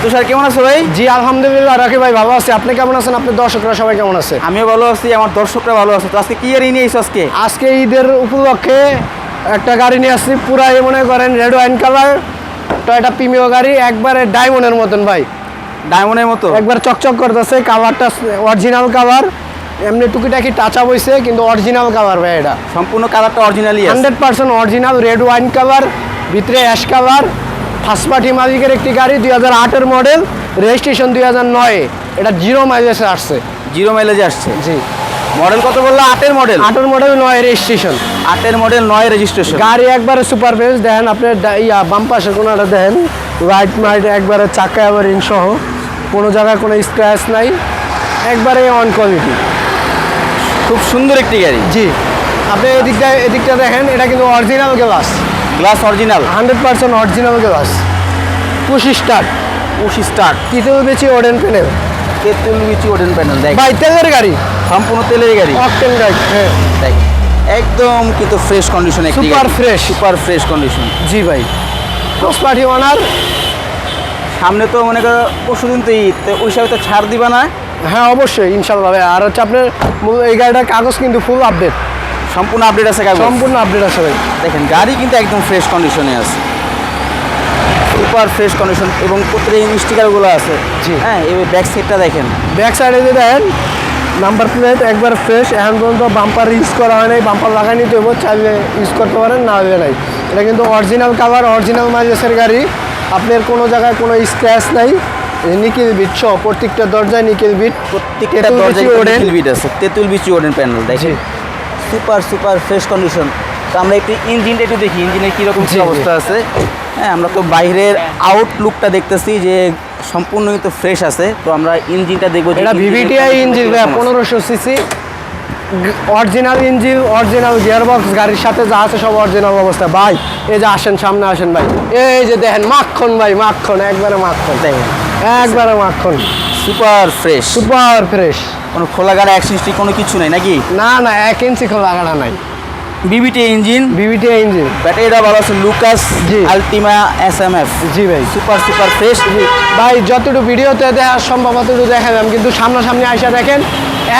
তুষার কেমন আছো ভাই? জি আলহামদুলিল্লাহ রাকিব ভাই ভালো আছি। আপনি কেমন আছেন? আপনার দর্শকরা সবাই কেমন আছে? আমিও ভালো আছি, আমার দর্শকরা ভালো আছে। তো আজকে কি গাড়ি নিয়ে এসো? আজকে ঈদের উপলক্ষে একটা গাড়ি নিয়ে আসছি, পুরাই মনে করেন red wine colour Toyota Premio গাড়ি, একবারে ডায়মন্ডের মতন ভাই, ডায়মন্ডের মতো একবার চকচক করতেছে। কাভারটা অরিজিনাল কাভার, এমনি টুকিটাকি টাচ আপ হয়েছে কিন্তু অরিজিনাল কাভার ভাই। এটা সম্পূর্ণ কালারটা অরিজিনালি আছে, 100% অরিজিনাল রেড ওয়াইন কালার, ভিতরে অ্যাশ কালার। ফার্স্ট পার্টি মালিকের একটি গাড়ি, 2008-এর মডেল, রেজিস্ট্রেশন 2009-এ। এটা 0 মাইলেজে আসছে। 0 মাইলেজে আসছে। জি। মডেল কত বললো? 8-এর মডেল। 8-এর মডেল, 9 রেজিস্ট্রেশন। 8-এর মডেল, 9 রেজিস্ট্রেশন। গাড়ি একবারে সুপার ফ্রেশ। দেখেন আপনার বাম পাশে কোনোটা দেখেন, রাইট মাইট একবারে চাকা এভারিং সহ, কোনো জায়গায় কোনো স্ক্র্যাচ নাই, একবারে অন কোয়ালিটি। খুব সুন্দর একটি গাড়ি। জি। আপনি এদিকটা দেখেন, এটা কিন্তু original glass. Glass original, 100% original glass. Push start, তৃতীয় বেশি ওডেন প্যানেল, তেঁতুল বিচি ওডেন প্যানেল। দেখ ভাই তেলের গাড়ি, সম্পূর্ণ তেলের গাড়ি, অকটেন গাড়ি। হ্যাঁ দেখ একদম কিন্তু fresh condition, super fresh, super fresh condition. জি ভাই। First party owner. সামনে তো মনে করো পরশুদিন তো ঈদ, তো ওই হিসাবে তো ছাড় দিবা না? হ্যাঁ অবশ্যই ইনশাল্লাহ ভাই। আর হচ্ছে আপনার এই গাড়িটার কাগজ কিন্তু ফুল আপডেট, সম্পূর্ণ আপডেট আছে কাগজ, সম্পূর্ণ আপডেট আছে ভাই। দেখেন গাড়ি কিন্তু একদম ফ্রেশ কন্ডিশনে আছে, সুপার ফ্রেশ কন্ডিশন। এবং প্রত্যেক স্টিকারগুলো আছে। জি। হ্যাঁ, এবার ব্যাক সাইডটা দেখেন, ব্যাক সাইডে যে দেখেন নাম্বার প্লেট একবার ফ্রেশ। এখন পর্যন্ত বাম্পার ইউজ করা হয় নাই, বাম্পার লাগাই নিতে হবে, চাইলে ইউজ করতে পারেন, না হবে নাই। এটা কিন্তু অরিজিনাল কাভার, অরিজিনাল মাইলেজের গাড়ি। আপনার কোনো জায়গায় কোনো স্ক্র্যাচ নাই। নিকেল বিট সহ প্রত্যেকটা দরজায় নিকেল বিট, প্রত্যেকটা দরজায় তেঁতুল বিট আছে, তেঁতুল বিচি ওডেন প্যানেল। দেখেন সুপার ফ্রেশ কন্ডিশন। তো আমরা একটু ইঞ্জিনটা একটু দেখি, ইঞ্জিনের কীরকম কী অবস্থা আছে। হ্যাঁ, আমরা তো বাইরের আউটলুকটা দেখতেছি যে সম্পূর্ণ কিন্তু ফ্রেশ আছে। তো আমরা ইঞ্জিনটা দেখবো। এটা VVTi engine, 1500 CC original engine, original gearbox. গাড়ির সাথে যা আছে সব অরিজিনাল অবস্থা ভাই। এই যে আসেন, সামনে আসেন ভাই, এই যে দেখেন মাখন ভাই, মাখন, একবারে মাখন, দেখেন একবারে মাখন, সুপার ফ্রেশ, সুপার ফ্রেশ। কোনো খোলা গাড়ি অ্যাক্সিডেন্ট কোনো কিছু নাই নাকি? না 1 ইঞ্চি খোলা গাড়া নাই। BBT engine, VVTi engine. ব্যাটারিটা ভালো আছে, লুকাস জি। আলটিমা এসএমএফ। জি ভাই, সুপার ফ্রেশ। ভাই যতটুকু ভিডিওতে দেখা সম্ভব অতটুকু দেখালাম, কিন্তু সামনাসামনি আইসা দেখেন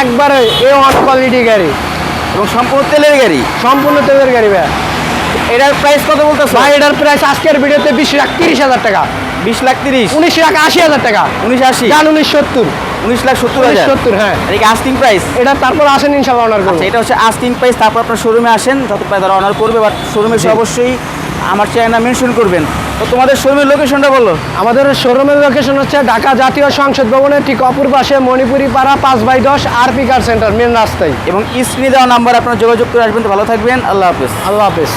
একবারে A1 কোয়ালিটি গাড়ি এবং সম্পূর্ণ তেলের গাড়ি, সম্পূর্ণ তেলের গাড়ি ভাই। এটার প্রাইস কত বলতেছো? ভাই এটার প্রাইস আজকের ভিডিওতে 20,30,000 টাকা, 20,30,000, 19,80,000 টাকা, 19,80, জান 19,70, 19,70,000। 19,70। হ্যাঁ, এটা কি আস্কিং প্রাইস? এটা তারপর আসেন ইনশাল্লাহ অনার করবো। এটা হচ্ছে আস্কিং প্রাইস। তারপর আপনার শোরুমে আসেন, যত প্রায় তারা অনার করবে, বাট শোরুমে অবশ্যই আমার চ্যানেলটা মেনশন করবেন। তো তোমাদের শোরুমের লোকেশনটা বলো। আমাদের শোরুমের লোকেশন হচ্ছে ঢাকা জাতীয় সংসদ ভবনের ঠিক অপর পাশে মণিপুরি পাড়া 5/10 আরপি কার সেন্টার, মেন রাস্তায়। এবং স্ক্রিনে দেওয়া নাম্বার আপনারা যোগাযোগ করে আসবেন। তো ভালো থাকবেন, আল্লাহ হাফেজ। আল্লাহ হাফেজ।